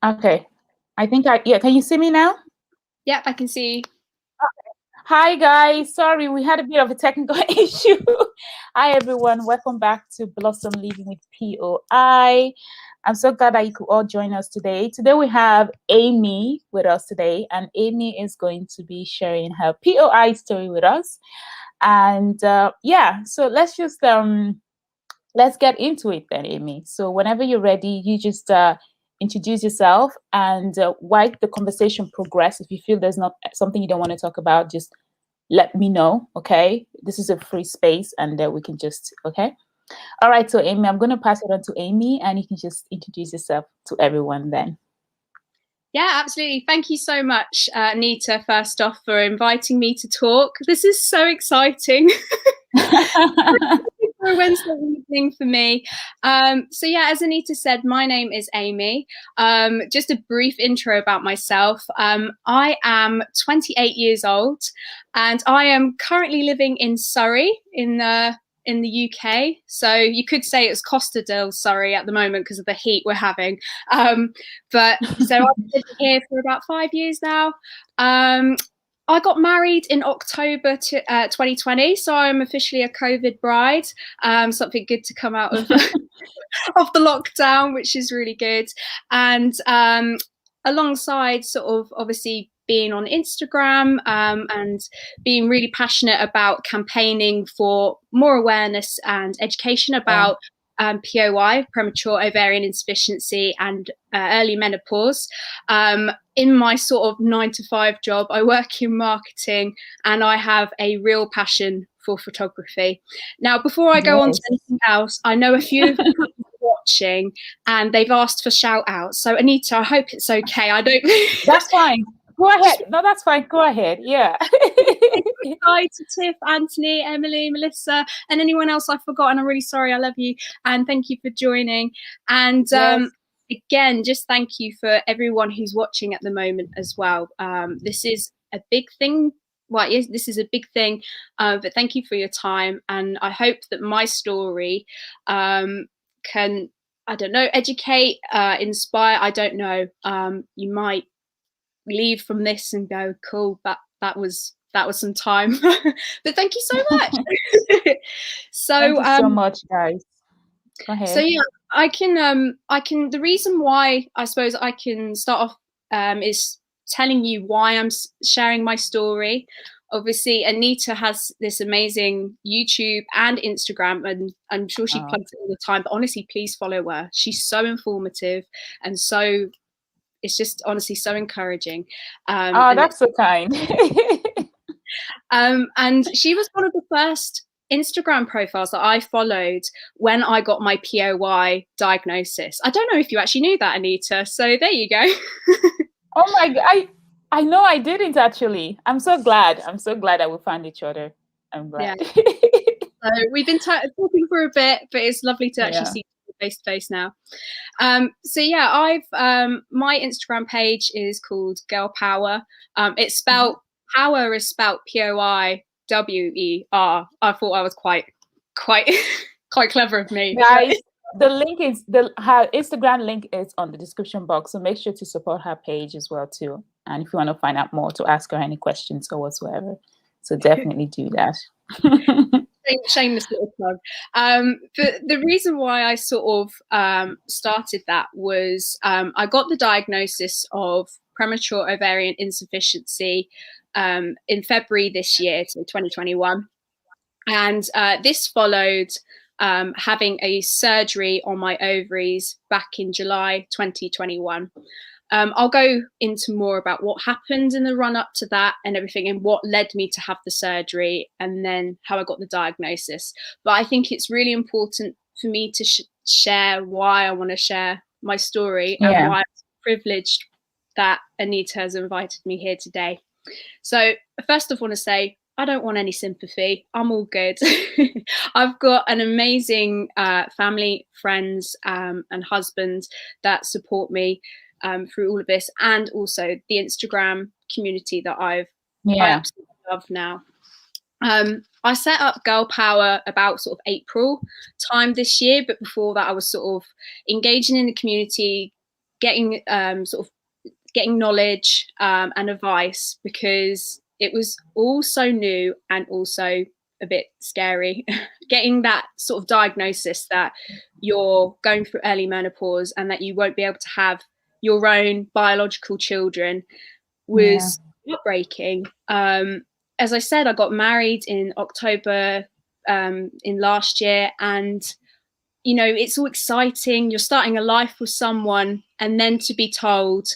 Okay. Yeah, can you see me now? Yep, I can see. Hi guys, sorry, we had a bit of a technical issue. Hi everyone, welcome back to Blossom Living with POI. I'm so glad that you could all join us today. Today we have Amy with us today, and Amy is going to be sharing her POI story with us. And yeah, so let's get into it then, Amy. So whenever you're ready, you just introduce yourself, and while the conversation progress, if you feel there's not something you don't want to talk about, just let me know. Okay, this is a free space, and we can just okay. All right, so Amy, I'm going to pass it on to Amy, and you can just introduce yourself to everyone then. Yeah, absolutely. Thank you so much, Nita, first off, for inviting me to talk. This is so exciting. For a Wednesday evening for me. So yeah, as Anita said, my name is Amy. Just a brief intro about myself. I am 28 years old, and I am currently living in Surrey in the UK. So you could say it's Costa del Surrey at the moment because of the heat we're having. But so I've been here for about 5 years now. I got married in October 2020, so I'm officially a COVID bride. Something good to come out of of the lockdown, which is really good. And alongside sort of obviously being on Instagram and being really passionate about campaigning for more awareness and education about POI, premature ovarian insufficiency, and early menopause. In my sort of 9-to-5 job, I work in marketing, and I have a real passion for photography. Now, before I go on to anything else, I know a few of you watching, and they've asked for shout outs. So Anita, I hope it's okay. I don't. That's fine. Go ahead. No, that's fine. Go ahead. Yeah. Hi to Tiff, Anthony, Emily, Melissa, and anyone else I've forgotten. I'm really sorry. I love you, and thank you for joining. And again, just thank you for everyone who's watching at the moment as well. This is a big thing. Well, yes, this is a big thing, but thank you for your time, and I hope that my story can, I don't know, educate, inspire. I don't know. You might leave from this and go, cool, that was some time. But thank you so much. So thank you so much, guys. Go ahead. So yeah, I can the reason why I suppose I can start off is telling you why I'm sharing my story. Obviously, Anita has this amazing YouTube and Instagram, and I'm sure she plugs it all the time, but honestly, please follow her. She's so informative, and so it's just honestly so encouraging. That's so kind. And she was one of the first Instagram profiles that I followed when I got my POI diagnosis. I don't know if you actually knew that, Anita. So there you go. Oh my God. I know I didn't actually. I'm so glad. I'm so glad that we found each other. I'm glad. Yeah. So we've been talking for a bit, but it's lovely to actually see you face to face now. So yeah, I've my Instagram page is called Girl Power. It's spelled power is spelled POIWER. I thought I was quite clever of me. Guys, the link is her Instagram link is on the description box, so make sure to support her page as well too. And if you want to find out more, to ask her any questions or whatsoever, so definitely do that. Shameless little plug. But the reason why I sort of started that was I got the diagnosis of premature ovarian insufficiency in February this year, so 2021. And this followed having a surgery on my ovaries back in July 2021. I'll go into more about what happened in the run up to that and everything, and what led me to have the surgery, and then how I got the diagnosis. But I think it's really important for me to share why I want to share my story and why I'm privileged that Anita has invited me here today. So first I want to say, I don't want any sympathy. I'm all good. I've got an amazing family, friends, and husband that support me through all of this, and also the Instagram community that I absolutely love now. I set up Girl Power about sort of April time this year, but before that I was sort of engaging in the community, getting sort of getting knowledge and advice, because it was all so new and also a bit scary. Getting that sort of diagnosis that you're going through early menopause and that you won't be able to have your own biological children was heartbreaking. As I said, I got married in October in last year, and you know, it's all exciting. You're starting a life with someone, and then to be told,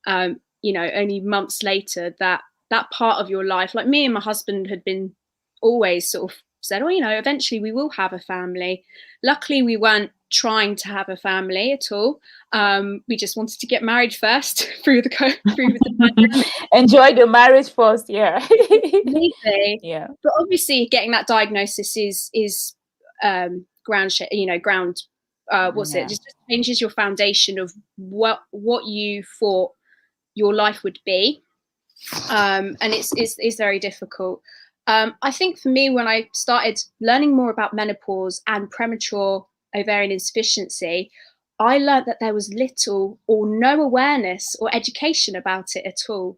you know, only months later that that part of your life, like me and my husband had been always sort of said, oh, you know, eventually we will have a family. Luckily, we weren't trying to have a family at all. We just wanted to get married first through the pandemic. Enjoy the marriage first, yeah. Maybe. Yeah. But obviously, getting that diagnosis is ground, you know, ground. What's it? Just changes your foundation of what you thought your life would be, and it's very difficult. I think for me, when I started learning more about menopause and premature ovarian insufficiency, I learned that there was little or no awareness or education about it at all.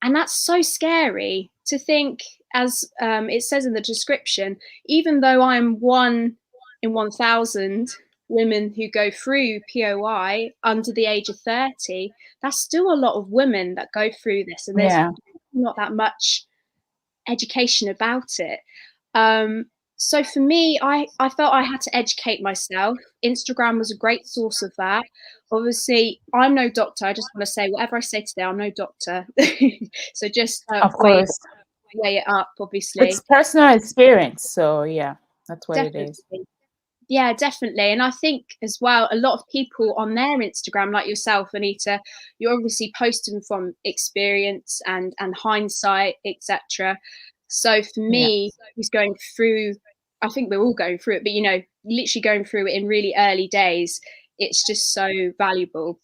And that's so scary to think, as it says in the description, even though I'm 1 in 1,000 women who go through POI under the age of 30, that's still a lot of women that go through this, and there's not that much education about it. So for me, I felt I had to educate myself. Instagram was a great source of that. Obviously, I'm no doctor. I just want to say, whatever I say today, I'm no doctor. So just Of course. weigh it up, obviously. It's personal experience. So yeah, that's what Definitely. it is. Yeah, definitely. And I think as well, a lot of people on their Instagram, like yourself, Anita, you're obviously posting from experience and hindsight, etc. So for me, who's going through, I think we're all going through it, but you know, literally going through it in really early days, it's just so valuable.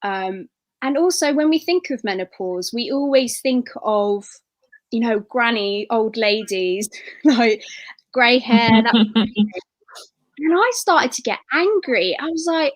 And also, when we think of menopause, we always think of, you know, granny old ladies, like grey hair. And I started to get angry. I was like,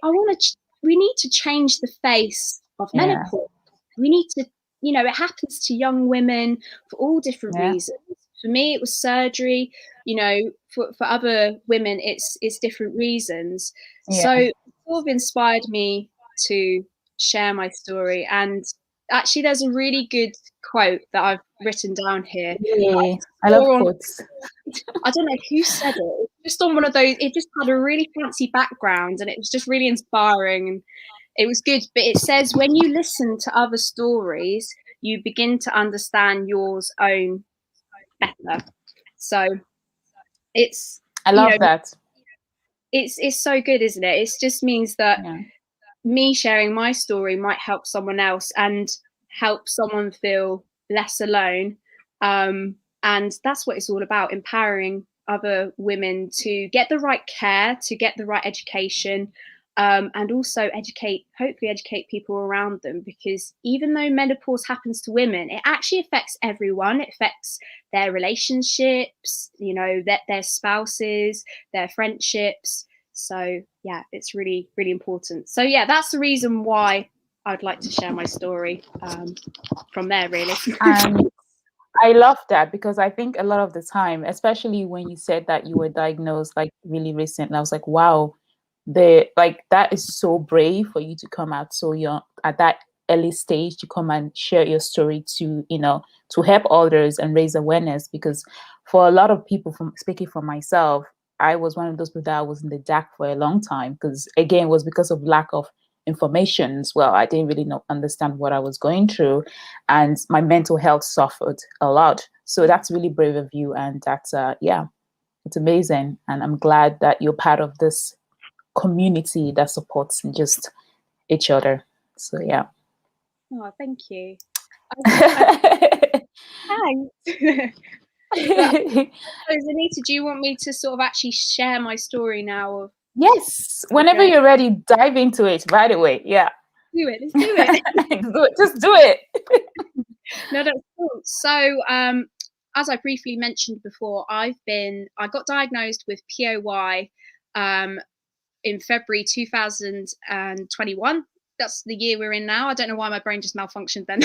we need to change the face of menopause. We need to, you know, it happens to young women for all different reasons. For me, it was surgery. You know, for other women, it's different reasons. So it sort of inspired me to share my story. And actually, there's a really good quote that I've written down here. I love quotes. I don't know who said it. It was just on one of those. It just had a really fancy background, and it was just really inspiring, and it was good. But it says, when you listen to other stories, you begin to understand yours own better. So it's, I love that. It's so good, isn't it? It just means that me sharing my story might help someone else and help someone feel less alone. And that's what it's all about, empowering other women to get the right care, to get the right education, and also hopefully educate people around them. Because even though menopause happens to women, it actually affects everyone. It affects their relationships, you know, their spouses, their friendships. So yeah, it's really, really important. So yeah, that's the reason why I'd like to share my story from there, really. And I love that, because I think a lot of the time, especially when you said that you were diagnosed like really recent, I was like, wow, that is so brave for you to come out so young at that early stage, to come and share your story, to, you know, to help others and raise awareness. Because for a lot of people, from speaking for myself, I was one of those people that was in the dark for a long time, because again, it was because of lack of information as well. I didn't really understand what I was going through, and my mental health suffered a lot. So that's really brave of you, and that's it's amazing. And I'm glad that you're part of this community that supports just each other. So yeah. Oh, thank you. Thanks. Anita, do you want me to sort of actually share my story now? Yes, whenever you're ready, dive into it right away. Yeah. Let's do it. Just do it. No, that's cool. So, as I briefly mentioned before, I got diagnosed with POI in February 2021. that's the year we're in now. I don't know why my brain just malfunctioned then.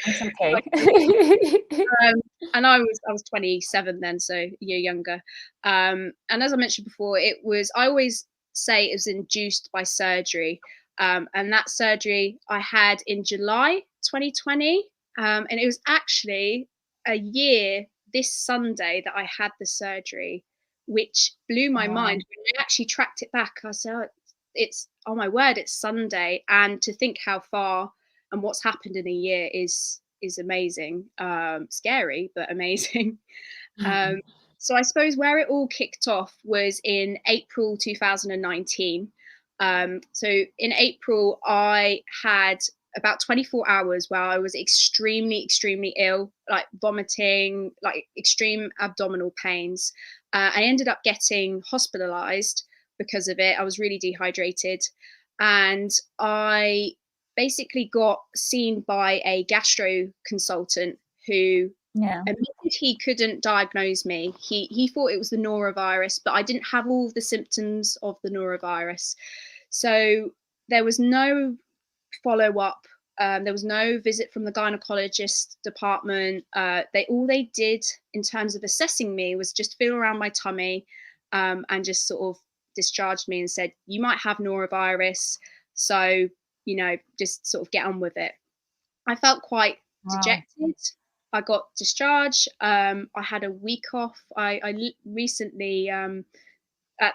It's okay. And I was 27 then, so a year younger. And as I mentioned before, I always say it was induced by surgery. And that surgery I had in July 2020. And it was actually a year this Sunday that I had the surgery, which blew my mind. When I actually tracked it back, I said, oh my word, it's Sunday. And to think how far and what's happened in a year is amazing. Scary, but amazing. So I suppose where it all kicked off was in April 2019. So in April, I had about 24 hours where I was extremely, extremely ill, like vomiting, like extreme abdominal pains. I ended up getting hospitalized because of it. I was really dehydrated, and I basically got seen by a gastro consultant who admitted he couldn't diagnose me. He thought it was the norovirus, but I didn't have all the symptoms of the norovirus. So there was no follow-up. There was no visit from the gynecologist department. All they did in terms of assessing me was just feel around my tummy, and just sort of discharged me and said, you might have norovirus, so just sort of get on with it. I felt quite dejected. I got discharged. I had a week off. I recently, at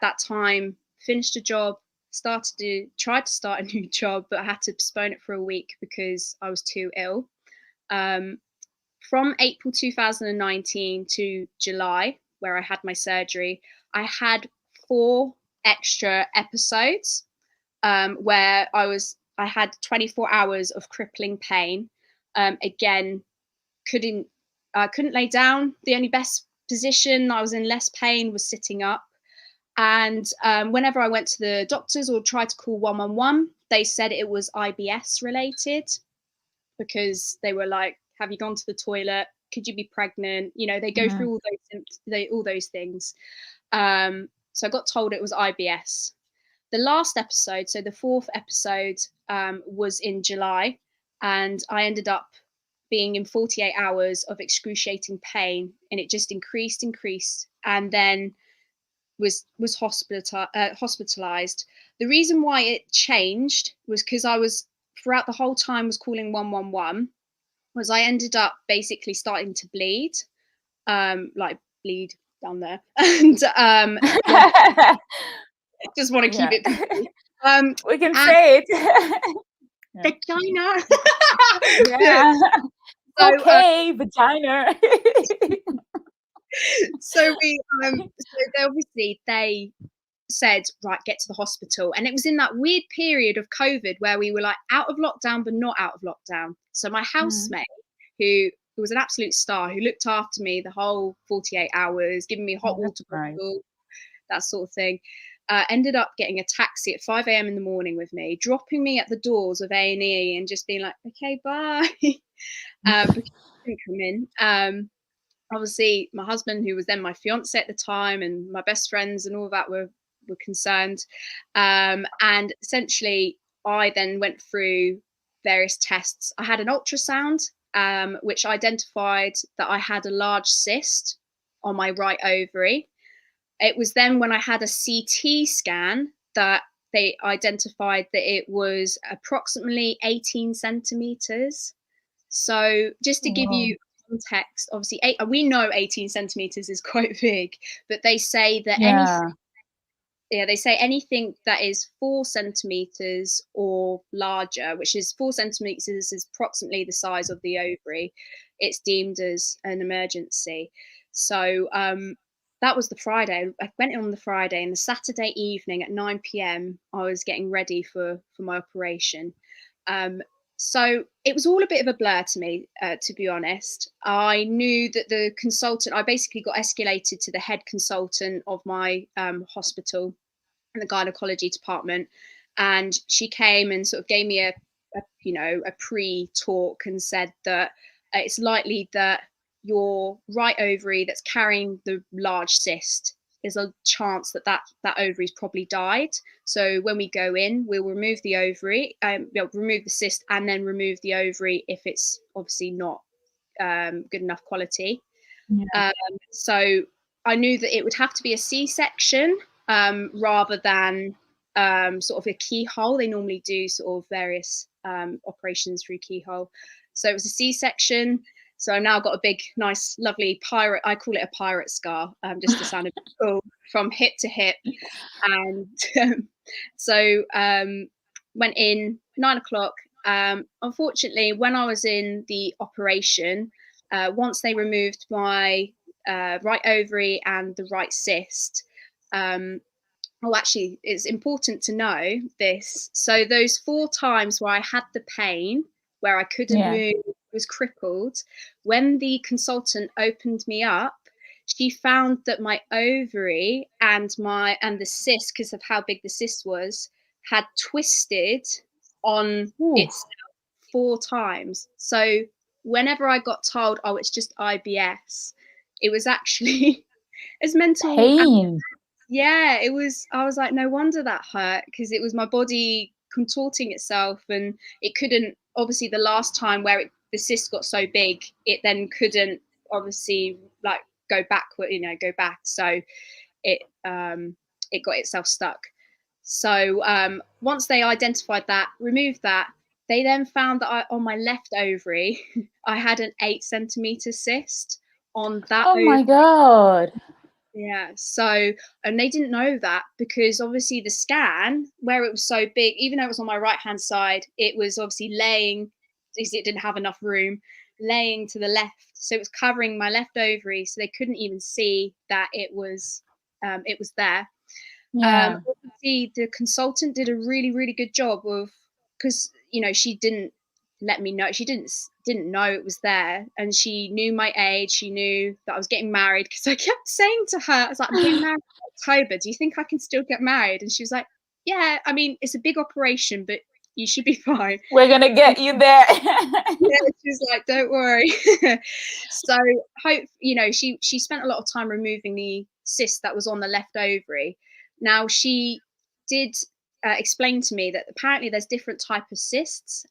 that time, finished a job, tried to start a new job, but I had to postpone it for a week because I was too ill. From April 2019 to July, where I had my surgery, I had 4 extra episodes, where I had 24 hours of crippling pain. Again, couldn't lay down. The only best position I was in less pain was sitting up. And whenever I went to the doctors or tried to call 111, they said it was IBS related, because they were like, have you gone to the toilet? Could you be pregnant? They go through all those things. So I got told it was IBS. The last episode, so the 4th episode, was in July, and I ended up being in 48 hours of excruciating pain, and it just increased, and then was hospitalized. The reason why it changed was because I was, throughout the whole time, was calling 111, was I ended up basically starting to bleed, like bleed down there, and just want to keep it PG. We can say it. Vagina. Yeah. So, okay, vagina. so they said, right, get to the hospital. And it was in that weird period of COVID where we were like out of lockdown, but not out of lockdown. So my housemate, who was an absolute star, who looked after me the whole 48 hours, giving me hot water bottle, that sort of thing, ended up getting a taxi at 5 a.m. in the morning with me, dropping me at the doors of A&E and just being like, okay, bye. Because I couldn't come in. Obviously, my husband, who was then my fiance at the time, and my best friends and all that were concerned. And essentially, I then went through various tests. I had an ultrasound, which identified that I had a large cyst on my right ovary. It was then when I had a CT scan that they identified that it was approximately 18 centimeters. So just to give you context, obviously, we know 18 centimeters is quite big, but they say that anything that is 4 centimeters or larger, which is 4 centimeters is approximately the size of the ovary, it's deemed as an emergency. So that was the Friday. I went in on the Friday, and the Saturday evening at 9 p.m, I was getting ready for my operation. So it was all a bit of a blur to me, to be honest. I knew that the consultant, I basically got escalated to the head consultant of my hospital in the gynecology department. And she came and sort of gave me a pre-talk and said that it's likely that your right ovary that's carrying the large cyst there's a chance that that ovary's probably died. So when we go in, we'll remove the ovary, remove the cyst, and then remove the ovary if it's obviously not good enough quality. Yeah. So I knew that it would have to be a C-section rather than sort of a keyhole. They normally do sort of various operations through keyhole. So it was a C-section. So I've now got a big, nice, lovely pirate. I call it a pirate scar, just to sound a bit cool, from hip to hip. And so went in 9 o'clock. Unfortunately, when I was in the operation, once they removed my right ovary and the right cyst, well, actually, it's important to know this. So those 4 times where I had the pain, where I couldn't move, was crippled, when the consultant opened me up, she found that my ovary and the cyst, because of how big the cyst was, had twisted on itself 4 times. So whenever I got told, oh, it's just IBS, it was actually as mental. Pain. Yeah, it was. I was like, no wonder that hurt, because it was my body contorting itself, and it couldn't. Obviously, the last time where the cyst got so big, it then couldn't obviously like go backward, go back. So it got itself stuck. So once they identified that, removed that, they then found that on my left ovary, I had an 8-centimeter cyst on that. Oh my God. Yeah. So, and they didn't know that, because obviously the scan, where it was so big, even though it was on my right hand side, it was obviously laying, because it didn't have enough room, laying to the left. So it was covering my left ovary. So they couldn't even see that it was there. Yeah. Obviously the consultant did a really, really good job of, because, she didn't let me know. She didn't know it was there, and she knew my age. She knew that I was getting married, because I kept saying to her, I was like, I'm getting married in October. Do you think I can still get married? And she was like, yeah, I mean, it's a big operation, but you should be fine. We're gonna get you there. Yeah, she's like, don't worry. So she spent a lot of time removing the cyst that was on the left ovary. Now she did explain to me that apparently there's different type of cysts.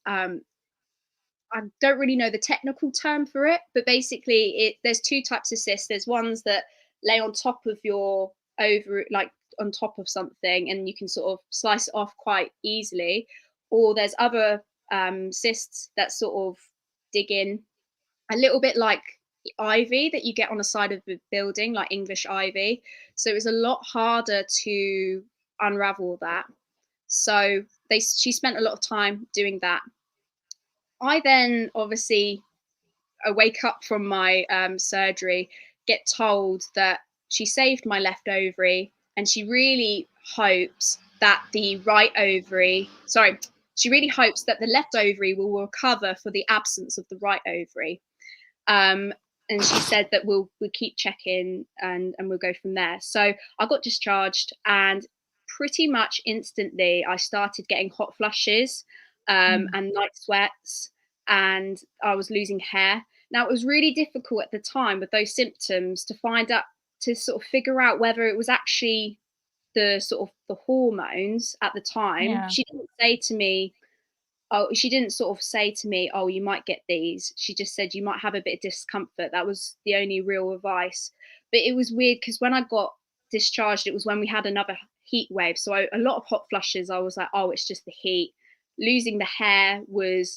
I don't really know the technical term for it, but basically there's 2 types of cysts. There's ones that lay on top of your ovary, like on top of something, and you can sort of slice it off quite easily. Or there's other cysts that sort of dig in, a little bit like ivy that you get on the side of the building, like English ivy. So it's a lot harder to unravel that. So she spent a lot of time doing that. I then obviously wake up from my surgery, get told that she saved my left ovary, and she really hopes that the left ovary will recover for the absence of the right ovary. And she said that we'll keep checking, and we'll go from there. So I got discharged, and pretty much instantly I started getting hot flushes and night sweats, and I was losing hair. Now, it was really difficult at the time with those symptoms to sort of figure out whether it was actually the sort of the hormones at the time. Yeah. She didn't say to me, oh, you might get these. She just said you might have a bit of discomfort. That was the only real advice. But it was weird, because when I got discharged, it was when we had another heat wave. So a lot of hot flushes, I was like, oh, it's just the heat. Losing the hair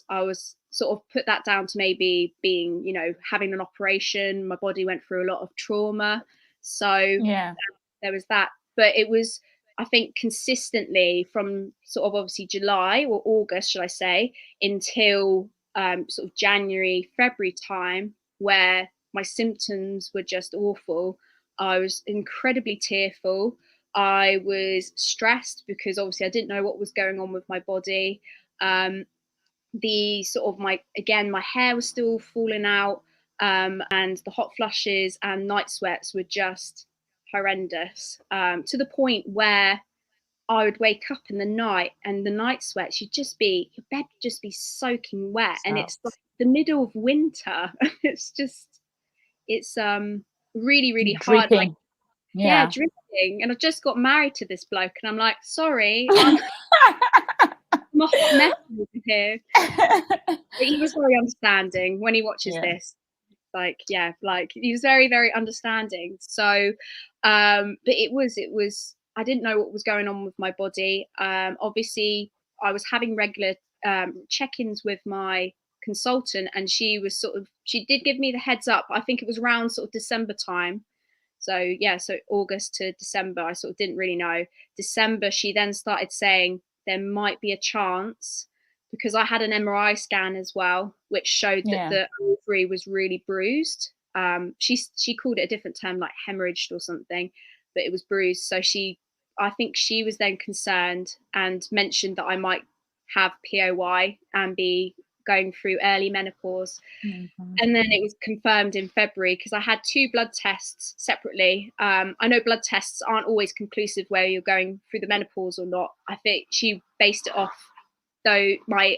I was sort of put that down to maybe being, having an operation. My body went through a lot of trauma. So Yeah. there was that. But it was, I think, consistently from sort of obviously July or August, should I say, until sort of January, February time, where my symptoms were just awful. I was incredibly tearful. I was stressed, because obviously I didn't know what was going on with my body. The sort of my hair was still falling out, and the hot flushes and night sweats were just horrendous, to the point where I would wake up in the night, and the night sweats, your bed would just be soaking wet. And it's like the middle of winter. It's really, really hard. Dripping. Dripping. dating and I've just got married to this bloke, and I'm like, sorry, I'm a hot mess over here. But he was very understanding when he watches Yeah. this. Like, yeah, like he was very, very understanding. So, but it was, I didn't know what was going on with my body. Obviously, I was having regular check-ins with my consultant, and she did give me the heads up. I think it was around sort of December time. So yeah, so August to December, I sort of didn't really know. December, she then started saying there might be a chance, because I had an MRI scan as well, which showed that Yeah. the ovary was really bruised. She called it a different term, like hemorrhaged or something, but it was bruised. So I think she was then concerned and mentioned that I might have POI and be going through early menopause. Mhm. And then it was confirmed in February, because I had 2 blood tests separately. I know blood tests aren't always conclusive where you're going through the menopause or not. I think she based it off, though, my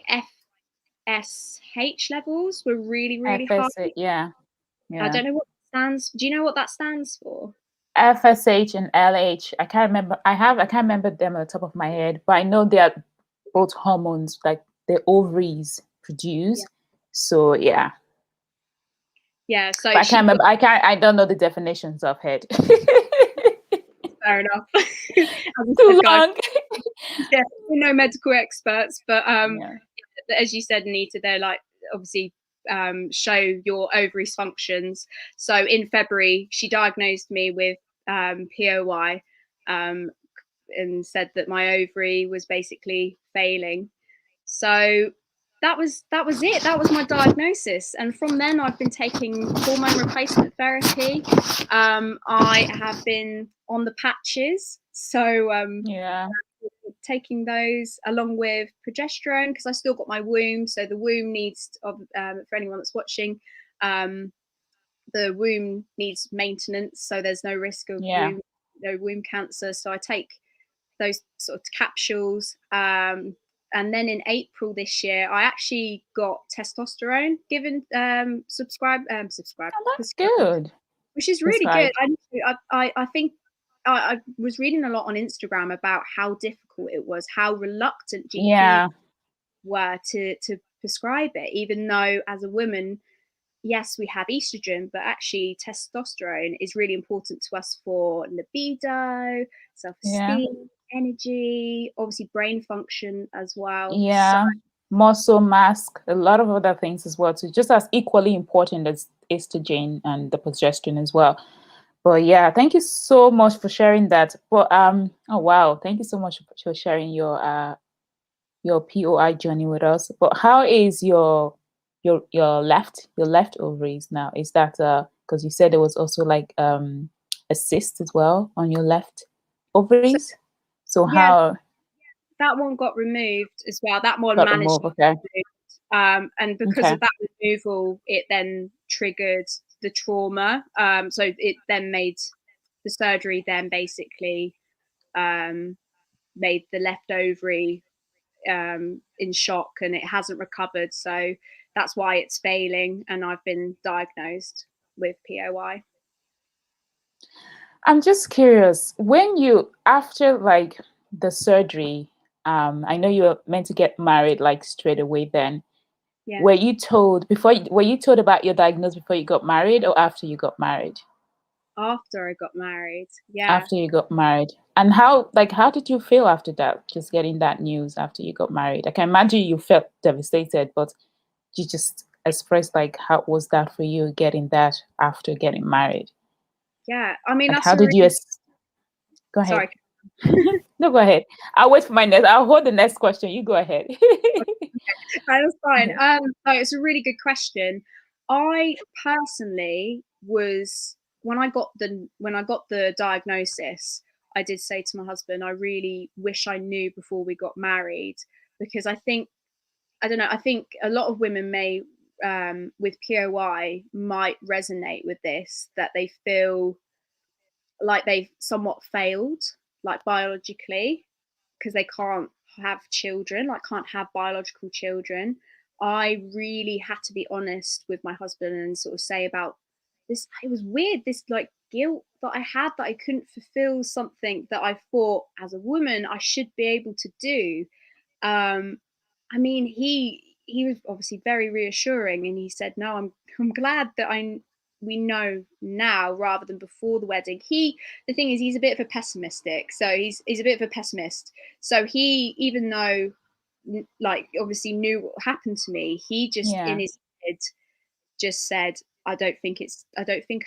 FSH levels were really, really high. FSH, yeah. I Yeah. don't know what that stands. Do you know what that stands for? FSH and LH. I can't remember. I can't remember them on the top of my head, but I know they are both hormones like the ovaries produce. Yeah. So yeah. Yeah. But So I can't she put, remember. I don't know the definitions of it. fair enough. As I said, Too guys, long. yeah, we're no medical experts, but Yeah. as you said, Anita, they're like, obviously, show your ovaries functions. So in February, she diagnosed me with POI, and said that my ovary was basically failing. So that was it. That was my diagnosis, and from then I've been taking hormone replacement therapy. I have been on the patches, so Yeah. taking those along with progesterone, because I still got my womb. So the womb needs, for anyone that's watching, the womb needs maintenance. So there's no risk of Yeah. womb cancer. So I take those sort of capsules. And then in April this year, I actually got testosterone given, Oh, that's prescribed, good. which is really good. Prescribed. I think I was reading a lot on Instagram about how difficult it was, how reluctant GPs Yeah. were to prescribe it, even though as a woman, yes, we have estrogen, but actually testosterone is really important to us for libido, Yeah. self-esteem, energy, obviously brain function as well. So Yeah. Muscle mass, a lot of other things as well. So just as equally important as estrogen and the progesterone as well. But yeah, thank you so much for sharing that. But oh wow, thank you so much for sharing your POI journey with us. But how is your left ovaries now? Is that because you said there was also like a cyst as well on your left so ovaries? So yeah, how that one got removed as well. That one got managed removed? to Okay. be removed. And because Okay. of that removal, it then triggered the trauma. So it then made the surgery, then basically um, made the left ovary in shock, and it hasn't recovered. So that's why it's failing, and I've been diagnosed with POI. I'm just curious, when you after like the surgery, I know you were meant to get married like straight away then. Yeah, Were you told were you told about your diagnosis before you got married or after you got married? after I got married. Yeah, After you got married. And how did you feel after that? Just getting that news after you got married. I can imagine you felt devastated, but you just express like how was that for you getting that after getting married? yeah. I mean, Like that's how a did you really, go ahead. sorry. No, go ahead. I'll wait for my next. I'll hold the next question. You go ahead. That's fine. So it's a really good question. I personally was, when I got the diagnosis, I did say to my husband, I really wish I knew before we got married, because I don't know, I think a lot of women may, with POI, might resonate with this, that they feel like they've somewhat failed, like biologically, because they can't have children, like can't have biological children. I really had to be honest with my husband and sort of say about this. It was weird, this like guilt that I had, that I couldn't fulfill something that I thought as a woman I should be able to do. I mean, he was obviously very reassuring, and he said, "No, I'm glad that we know now rather than before the wedding." The thing is, he's a bit of a pessimistic, so he's a bit of a pessimist. So he, even though like obviously knew what happened to me, he just in his head just said, I don't think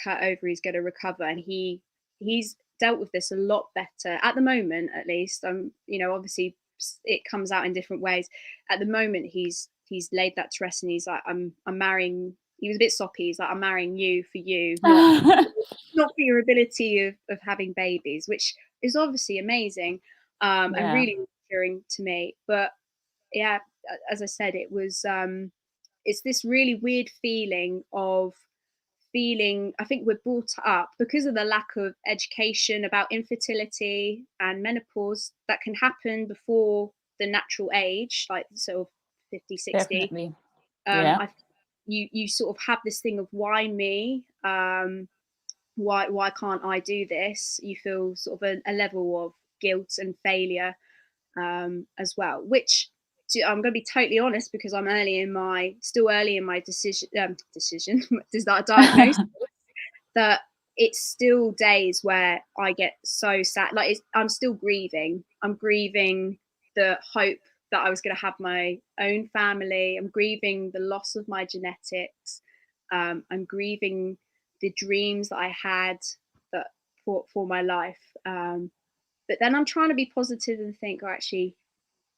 her ovary is going to recover, and he's dealt with this a lot better at the moment, at least. You know, obviously it comes out in different ways. At the moment, he's laid that to rest, and he's like, I'm marrying. He was a bit soppy. He's like, I'm marrying you for you, not for your ability of having babies, which is obviously amazing, and really reassuring to me. But yeah, as I said, it was it's this really weird feeling of I think we're brought up because of the lack of education about infertility and menopause that can happen before the natural age, like sort of 50, 60. Definitely. Yeah. You sort of have this thing of why me? Why can't I do this? You feel sort of a level of guilt and failure as well, which I'm going to be totally honest, because I'm still early in my decision does that diagnosis, that it's still days where I get so sad. Like I'm still grieving. I'm grieving the hope that I was going to have my own family. I'm grieving the loss of my genetics. I'm grieving the dreams that I had that for my life. But then I'm trying to be positive and think, oh, actually,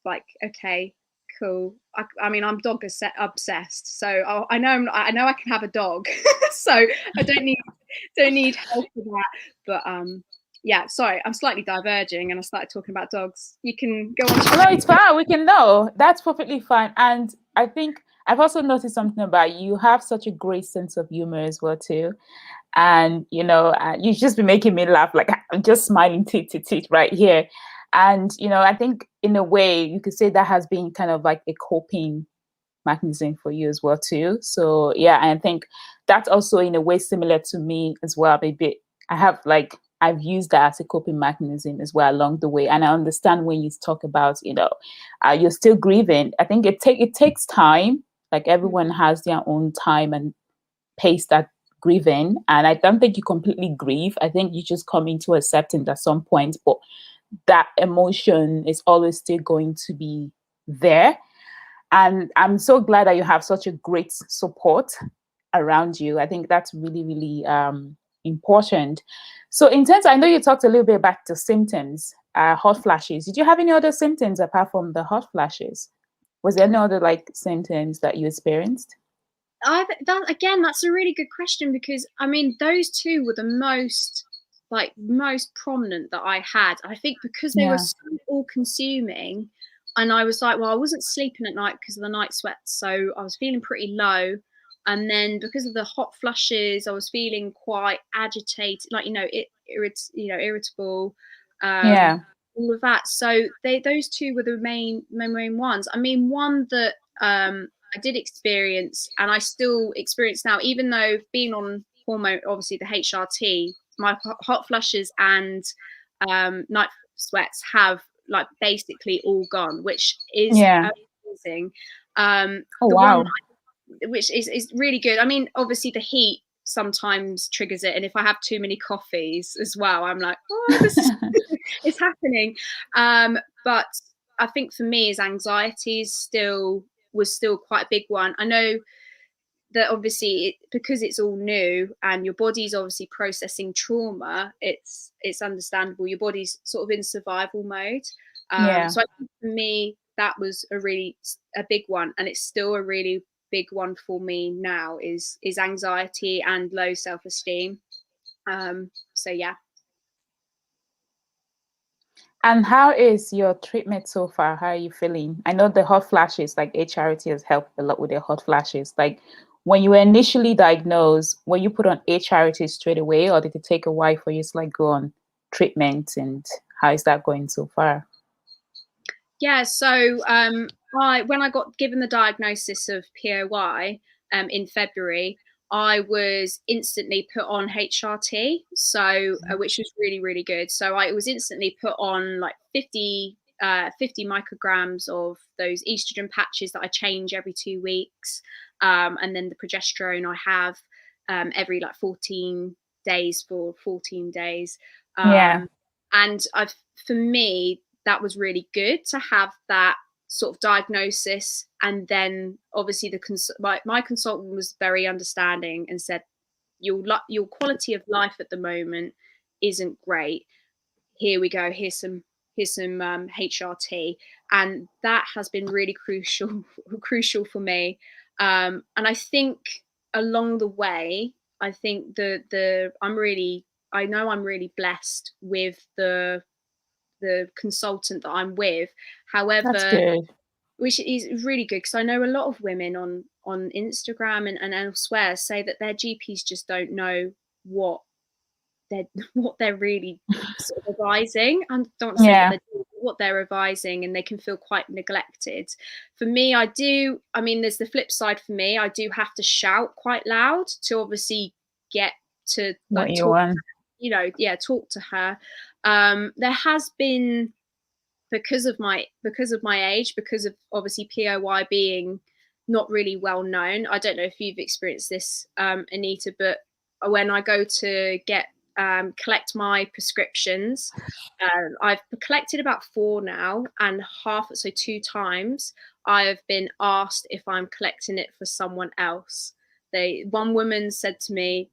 like, okay, cool. I mean, I'm dog obsessed, so I know I can have a dog, so I don't need help with that. But yeah, sorry, I'm slightly diverging, and I started talking about dogs. You can go on. No, it's fine. We can know. That's perfectly fine. And I think I've also noticed something about you. You have such a great sense of humor as well too. And you know, you just be making me laugh. Like I'm just smiling teeth to teeth right here. And you know, I think in a way you could say that has been kind of like a coping mechanism for you as well too. So yeah, I think that's also in a way similar to me as well. Maybe I've used that as a coping mechanism as well along the way. And I understand when you talk about, you know, you're still grieving. I think it takes time. Like everyone has their own time and pace that grieving. And I don't think you completely grieve. I think you just come into acceptance at some point, but that emotion is always still going to be there. And I'm so glad that you have such a great support around you. I think that's really, really important. So, in terms, I know you talked a little bit about the symptoms, hot flashes. Did you have any other symptoms apart from the hot flashes? Was there any other like symptoms that you experienced? That's a really good question, because I mean, those two were the most prominent that I had. I think because they were so all consuming, and I was like, well, I wasn't sleeping at night because of the night sweats, so I was feeling pretty low. And then because of the hot flushes, I was feeling quite agitated, like, you know, irritable, all of that. So those two were the main ones. I mean, one that I did experience, and I still experience now, even though being on hormone, obviously the HRT, my hot flushes and night sweats have like basically all gone, which is amazing. One which is really good. I mean, obviously the heat sometimes triggers it, and if I have too many coffees as well, I'm like, oh, this is it's happening. But I think for me, is anxiety was still quite a big one. I know that obviously because it's all new and your body's obviously processing trauma, it's understandable. Your body's sort of in survival mode. So I think for me, that was a big one, and it's still a really big one for me now, is anxiety and low self-esteem. So yeah. And how is your treatment so far? How are you feeling? I know the hot flashes, like HRT has helped a lot with the hot flashes. Like when you were initially diagnosed, were you put on HRT straight away, or did it take a while for you to like go on treatment? And how is that going so far? Yeah, so when I got given the diagnosis of POI in February, I was instantly put on HRT, so which was really, really good. So I was instantly put on like 50 micrograms of those estrogen patches that I change every 2 weeks, and then the progesterone I have every like 14 days for 14 days. Yeah. And for me, that was really good to have that sort of diagnosis. And then obviously my consultant was very understanding and said, your quality of life at the moment isn't great. Here we go. Here's some HRT, and that has been really crucial for me. And I think along the way, I think I know I'm really blessed with the consultant that I'm with. That's However, good. which is really good, because I know a lot of women on Instagram and elsewhere say that their GPs just don't know what they're really sort of advising. I don't want to say what they're advising, and they can feel quite neglected. For me, there's the flip side. For me, I do have to shout quite loud to obviously get to What like you talk, want. talk to her. There has been, because of my age, because of obviously POI being not really well known. I don't know if you've experienced this, Anita, but when I go to collect my prescriptions, I've collected about 4 now, and so 2 times I have been asked if I'm collecting it for someone else. One woman said to me,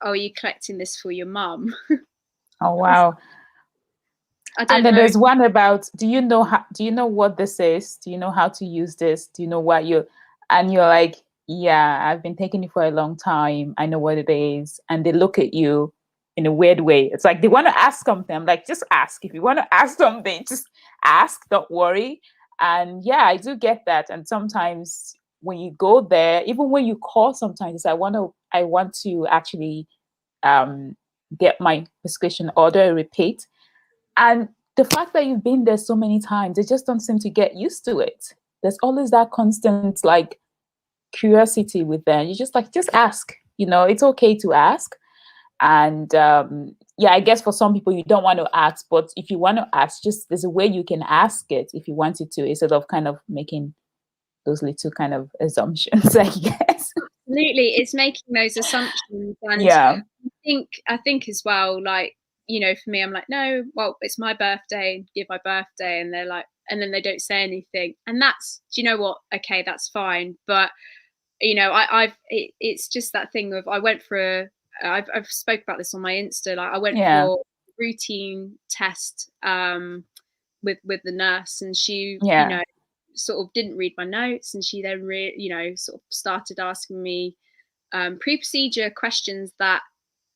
"Oh, are you collecting this for your mum?" Oh wow. I And don't then know. there's one about, do you know what this is? Do you know how to use this? Do you know what and you're like, yeah, I've been taking it for a long time. I know what it is. And they look at you in a weird way. It's like they want to ask something. I'm like, just ask. If you want to ask something, just ask, don't worry. And yeah, I do get that. And sometimes when you go there, even when you call, sometimes I want to actually um get my prescription order a repeat. And the fact that you've been there so many times, they just don't seem to get used to it. There's always that constant like curiosity with them. You just ask. It's okay to ask. And yeah, I guess for some people you don't want to ask, but if you want to ask, just there's a way you can ask it if you wanted to, instead of kind of making those little kind of assumptions, I guess. Absolutely, it's making those assumptions. And Yeah. I think as well, like, for me, I'm like, no, well, it's my birthday, give my birthday, and they're like, and then they don't say anything, and that's, do you know what? Okay, that's fine, but it's just that thing of, I went for I've spoke about this on my Insta. Like, I went Yeah. for routine test with the nurse, and she, Yeah. sort of didn't read my notes, and she then sort of started asking me pre-procedure questions that,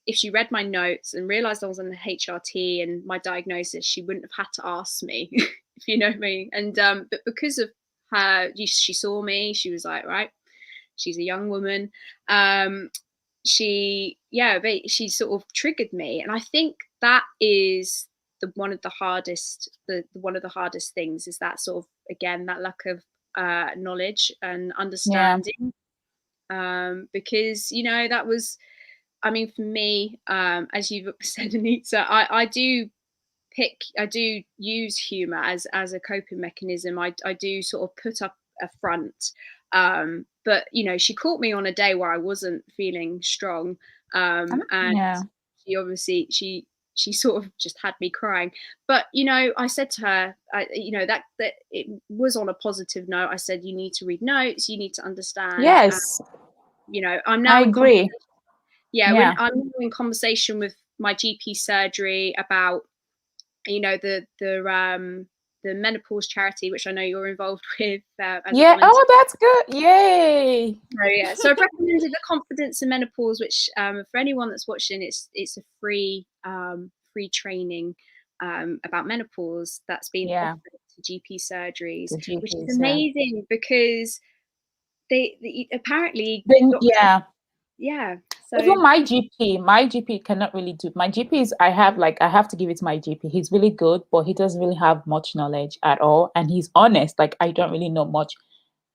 if she read my notes and realized I was on the HRT and my diagnosis, she wouldn't have had to ask me, if you know what I mean. And but because of her, she saw me, she was like, right, she's a young woman. She sort of triggered me, and I think that is one of the hardest things, is that sort of, again, that lack of knowledge and Yeah. understanding. Because that was, I mean, for me, as you've said, Anita, I do use humor as a coping mechanism. I do sort of put up a front. But she caught me on a day where I wasn't feeling strong. And Yeah. she obviously, she sort of just had me crying. But I said to her, that it was on a positive note. I said, you need to read notes, you need to understand. Yes. I'm I now in agree. when Yeah. I'm in conversation with my GP surgery about the menopause charity, which I know you're involved with as a Yeah. volunteer. Oh, that's good. Yay. So I've recommended the Confidence in Menopause, which for anyone that's watching, it's a free training about menopause that's been Yeah. offered to GP surgeries, The which is GPs. Yeah. amazing, because they apparently Then doctors, yeah. yeah. Even So my GP cannot really do. My GP is, I have to give it to my GP. He's really good, but he doesn't really have much knowledge at all. And he's honest. Like, I don't really know much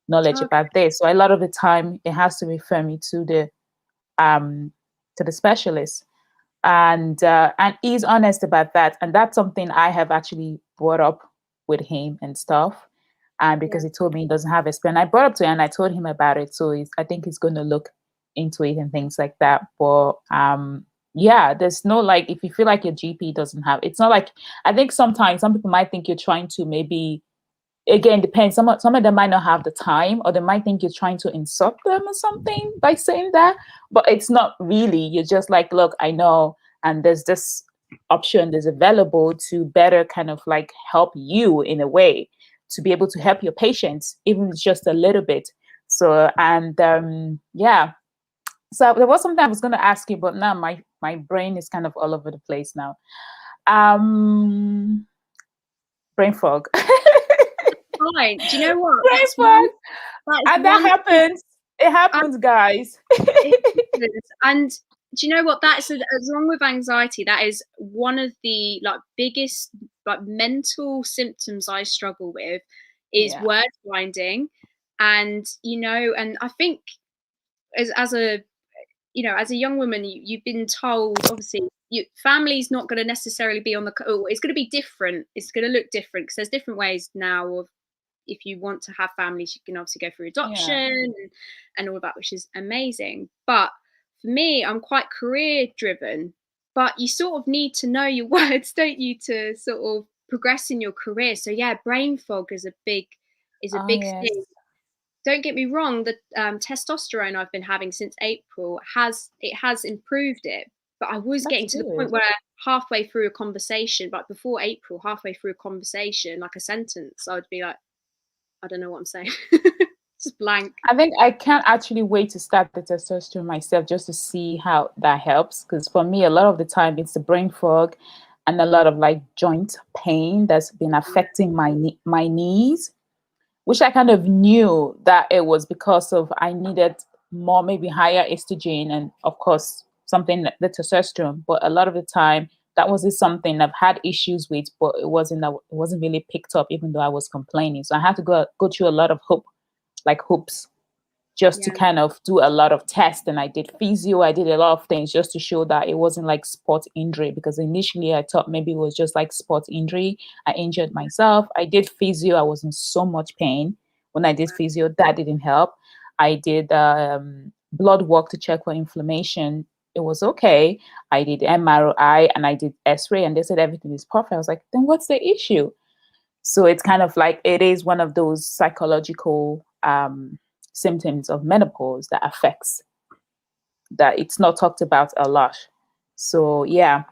knowledge okay. about this. So a lot of the time it has to refer me to the to the specialist. And he's honest about that, and that's something I have actually brought up with him and stuff. And Yeah. because he told me he doesn't have experience, I brought up to him and I told him about it. So I think he's going to look into it and things like that. But yeah, there's no, like, if you feel like your GP doesn't have, it's not like, I think sometimes some people might think you're trying to, maybe, again, depends. Some of them might not have the time, or they might think you're trying to insult them or something by saying that. But it's not really. You're just like, look, I know, and there's this option that's available to better kind of like help you in a way, to be able to help your patients, even just a little bit. So, and yeah. So there was something I was going to ask you, but now my brain is kind of all over the place now. Um, Brain fog. Fine. Do you know what? Brain fog. That is And that one thing. happens. It happens, guys. And do you know what? That's along with anxiety. That is one of the like biggest like mental symptoms I struggle with is Yeah. word finding, and and I think as a as a young woman, you've been told obviously family's not going to necessarily be on the. It's going to be different. It's going to look different because there's different ways now of if you want to have families, you can obviously go through adoption Yeah. and all of that, which is amazing. But for me, I'm quite career driven, but you sort of need to know your words, don't you, to sort of progress in your career. So yeah, brain fog is a big Oh, yes. thing. Don't get me wrong, the testosterone I've been having since April has improved it, but I was That's getting to the good. point where halfway through a conversation, like before April, halfway through a conversation, like a sentence, I would be like, I don't know what I'm saying. Just blank. I think I can't actually wait to start the testosterone myself just to see how that helps. Because for me, a lot of the time, it's the brain fog and a lot of like joint pain that's been affecting my knees, which I kind of knew that it was because of I needed more, maybe higher estrogen, and of course something the testosterone. But a lot of the time, that wasn't something I've had issues with, but it wasn't really picked up, even though I was complaining. So I had to go through a lot of hoops just to Yeah. kind of do a lot of tests. And I did physio, I did a lot of things just to show that it wasn't like sport injury, because initially I thought maybe it was just like sport injury. I injured myself. I did physio. I was in so much pain when I did physio. That didn't help. I did blood work to check for inflammation. It was okay. I did MRI and I did X-ray, and they said everything is perfect. I was like, then what's the issue? So it's kind of like it is one of those psychological symptoms of menopause that affects, that it's not talked about a lot. So yeah.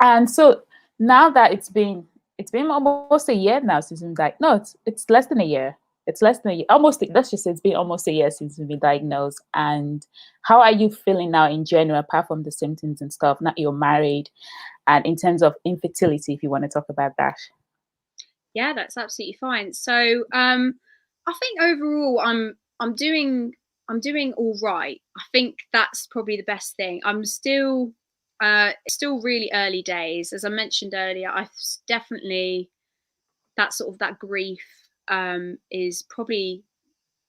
And so now that it's been almost a year now since we've been diagnosed. No, it's less than a year. It's less than a year. Almost, let's just say it's been almost a year since we've been diagnosed. And how are you feeling now in general, apart from the symptoms and stuff? Now you're married, and in terms of infertility, if you want to talk about that. Yeah, that's absolutely fine. So I think overall I'm doing all right. I think that's probably the best thing. I'm still still really early days. As I mentioned earlier, I've definitely that sort of that grief is probably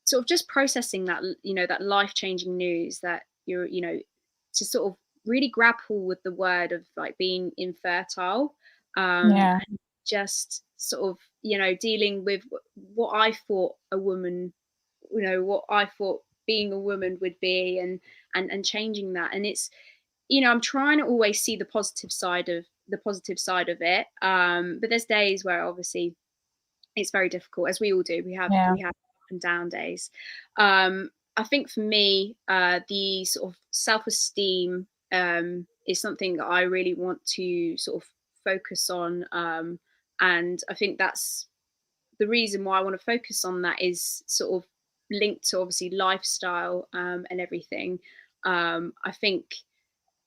sort of just processing that that life-changing news that you're to sort of really grapple with the word of like being infertile, Yeah. and just sort of dealing with what I thought a woman, what I thought being a woman would be, and changing that. And it's I'm trying to always see the positive side of it, but there's days where obviously it's very difficult, as we all do. Yeah. We have up and down days. I think for me, the sort of self-esteem is something that I really want to sort of focus on, and I think that's the reason why I want to focus on that is sort of linked to obviously lifestyle, and everything. I think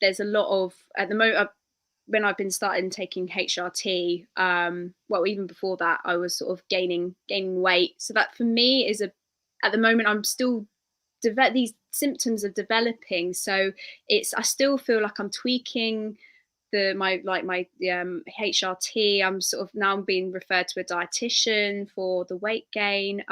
there's a lot of at the moment when I've been starting taking HRT, well, even before that, I was sort of gaining weight. So that for me is at the moment, I'm still these symptoms are developing. So I still feel like I'm tweaking my HRT. I'm sort of now being referred to a dietitian for the weight gain,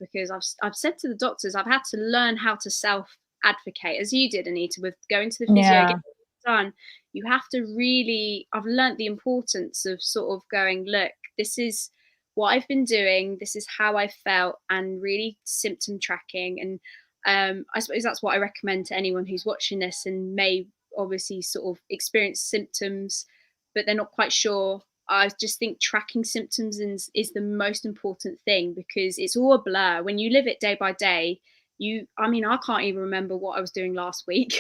because I've said to the doctors I've had to learn how to self advocate, as you did, Anita, with going to the physio, Yeah. getting it done. You have to really, I've learnt the importance of sort of going, look, this is what I've been doing, this is how I felt, and really symptom tracking. And I suppose that's what I recommend to anyone who's watching this and may obviously sort of experience symptoms, but they're not quite sure. I just think tracking symptoms is the most important thing, because it's all a blur. When you live it day by day, I mean, I can't even remember what I was doing last week.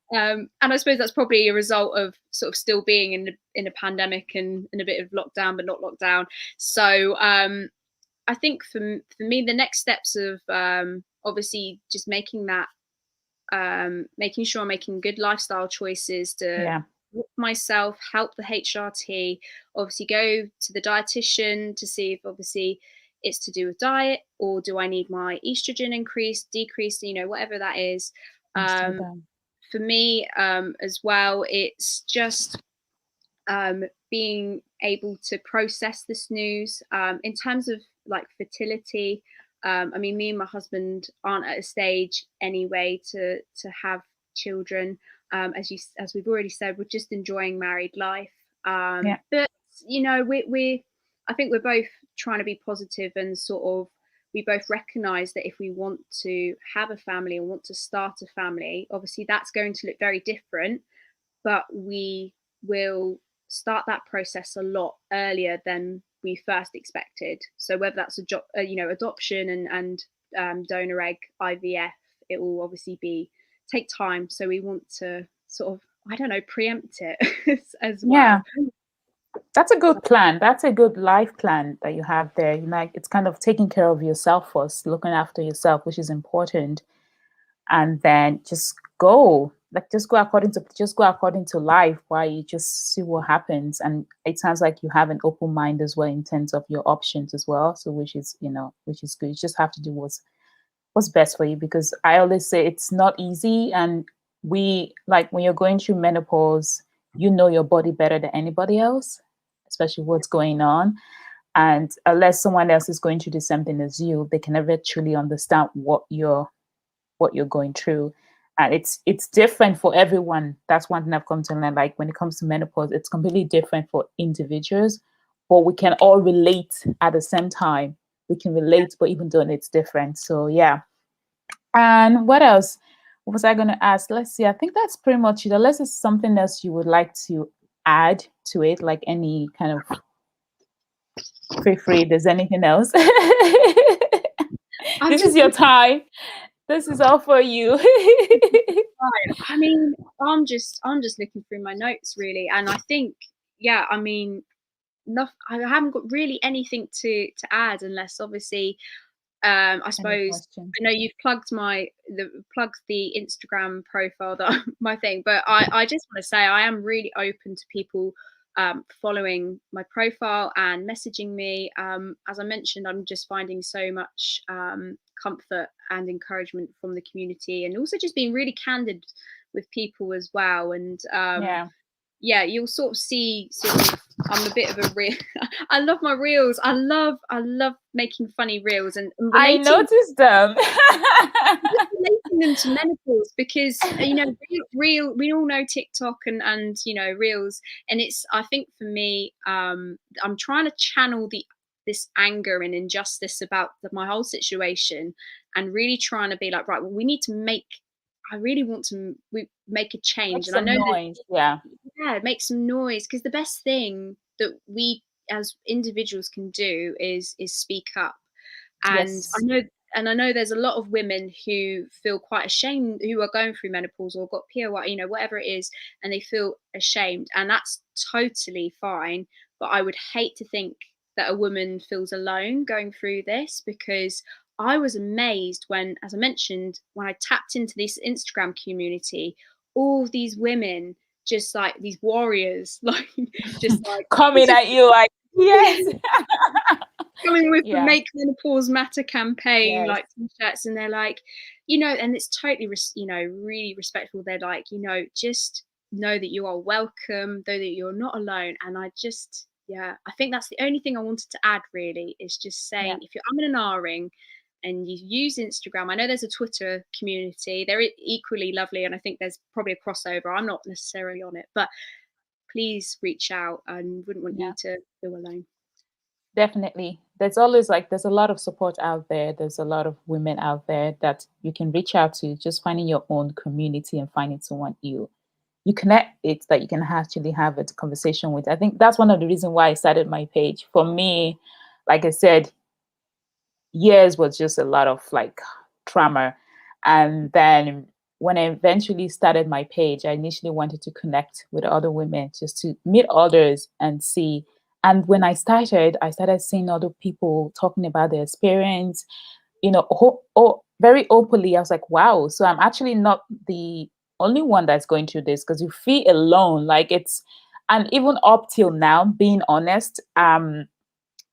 And I suppose that's probably a result of sort of still being in a pandemic and in a bit of lockdown, but not lockdown. So I think for me, the next steps of obviously just making that, making sure I'm making good lifestyle choices to Yeah. myself, help the HRT, obviously go to the dietitian to see if obviously it's to do with diet, or do I need my estrogen increased, decreased, whatever that is. For me, as well, it's just being able to process this news in terms of like fertility. I mean, me and my husband aren't at a stage anyway to have children. As we've already said, we're just enjoying married life. Yeah. But we I think we're both trying to be positive, and sort of we both recognize that if we want to have a family and want to start a family, obviously that's going to look very different, but we will start that process a lot earlier than we first expected. So whether that's adoption and donor egg IVF, it will obviously take time. So we want to sort of, I don't know, preempt it as well. That's a good plan. That's a good life plan that you have there. It's kind of taking care of yourself first, looking after yourself, which is important, and then just go. Just go according to life, while you just see what happens. And it sounds like you have an open mind as well in terms of your options as well. So which is good. You just have to do what's best for you, because I always say it's not easy. And when you're going through menopause, you know your body better than anybody else, especially what's going on. And unless someone else is going through the same thing as you, they can never truly understand what you're going through. And it's different for everyone. That's one thing I've come to learn. Like when it comes to menopause, it's completely different for individuals, but we can all relate at the same time. We can relate, but even though it's different. So yeah. And what else? What was I going to ask? Let's see. I think that's pretty much it. Unless it's something else you would like to add to it, like any kind of, feel free. There's anything else? This is your time. This is all for you. I mean, I'm just looking through my notes really, and I think, yeah, I mean, I haven't got really anything to add, unless obviously, I suppose I know you've plugged the Instagram profile, that my thing, but I just want to say I am really open to people following my profile and messaging me. As I mentioned, I'm just finding so much comfort and encouragement from the community, and also just being really candid with people as well. And yeah, you'll sort of see I'm a bit of a real. I love my reels. I love making funny reels and I noticed them. relating them to menopause, because we all know TikTok and reels, and I think for me, I'm trying to channel this anger and injustice about my whole situation, and really trying to be like, right, well, I really want to make a change. Make and I know noise. Yeah, make some noise, because the best thing that we as individuals can do is speak up. And yes. I know there's a lot of women who feel quite ashamed, who are going through menopause or got POI, whatever it is, and they feel ashamed, and that's totally fine. But I would hate to think that a woman feels alone going through this, because I was amazed when, as I mentioned, when I tapped into this Instagram community, all of these women, just like these warriors, like just like coming at you like, yes. coming with the Make Menopause Matter campaign, like t-shirts, and they're like, and it's totally, really respectful. They're like, just know that you are welcome, though that you're not alone. And I think that's the only thing I wanted to add really, is just saying, if you're umming and ahhing and you use Instagram, I know there's a Twitter community. They're equally lovely, and I think there's probably a crossover. I'm not necessarily on it, but please reach out. I wouldn't want you to feel alone. Definitely. There's always there's a lot of support out there. There's a lot of women out there that you can reach out to, just finding your own community and finding someone you connect it that you can actually have a conversation with. I think that's one of the reasons why I started my page. For me, like I said, years was just a lot of trauma. And then when I eventually started my page, I initially wanted to connect with other women, just to meet others and see. And when I started seeing other people talking about their experience, very openly. I was like, wow, so I'm actually not the only one that's going through this, because you feel alone. And even up till now, being honest,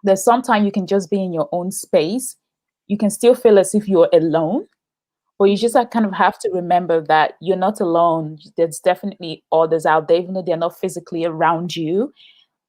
there's sometimes you can just be in your own space. You can still feel as if you're alone, but you just kind of have to remember that you're not alone. There's definitely others out there, even though they're not physically around you.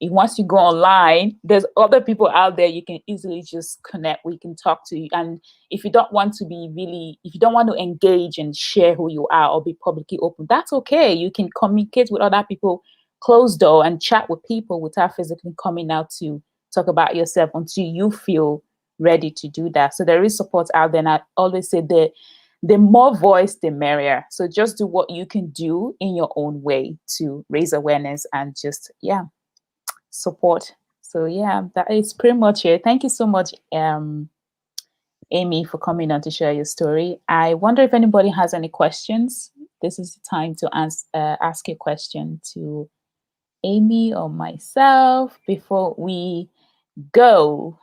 Once you go online, there's other people out there you can easily just connect, we can talk to. And if you don't want to engage and share who you are or be publicly open, that's okay. You can communicate with other people closed door and chat with people without physically coming out to talk about yourself until you feel ready to do that. So there is support out there, and I always say the more voice, the merrier. So just do what you can do in your own way to raise awareness and just support. So that is pretty much it. Thank you so much, Amy, for coming on to share your story. I wonder if anybody has any questions. This is the time to ask a question to Amy or myself before we go.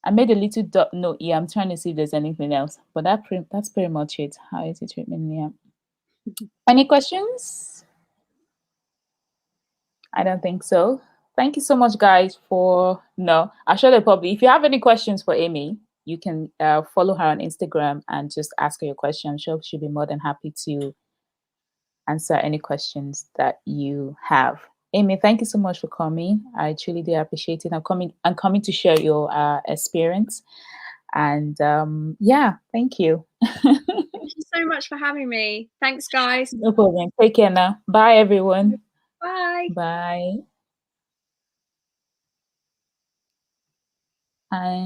I made a little note here. I'm trying to see if there's anything else, but that's pretty much it. How is it treatment? Yeah. Any questions? I don't think so. Thank you so much, guys, I'm sure they probably, if you have any questions for Amy, you can follow her on Instagram and just ask her your question. I'm sure she'll be more than happy to answer any questions that you have. Amy, thank you so much for coming. I truly do appreciate it. I'm coming to share your experience. And thank you. Thank you so much for having me. Thanks, guys. No problem. Take care now. Bye, everyone. Bye. Bye. And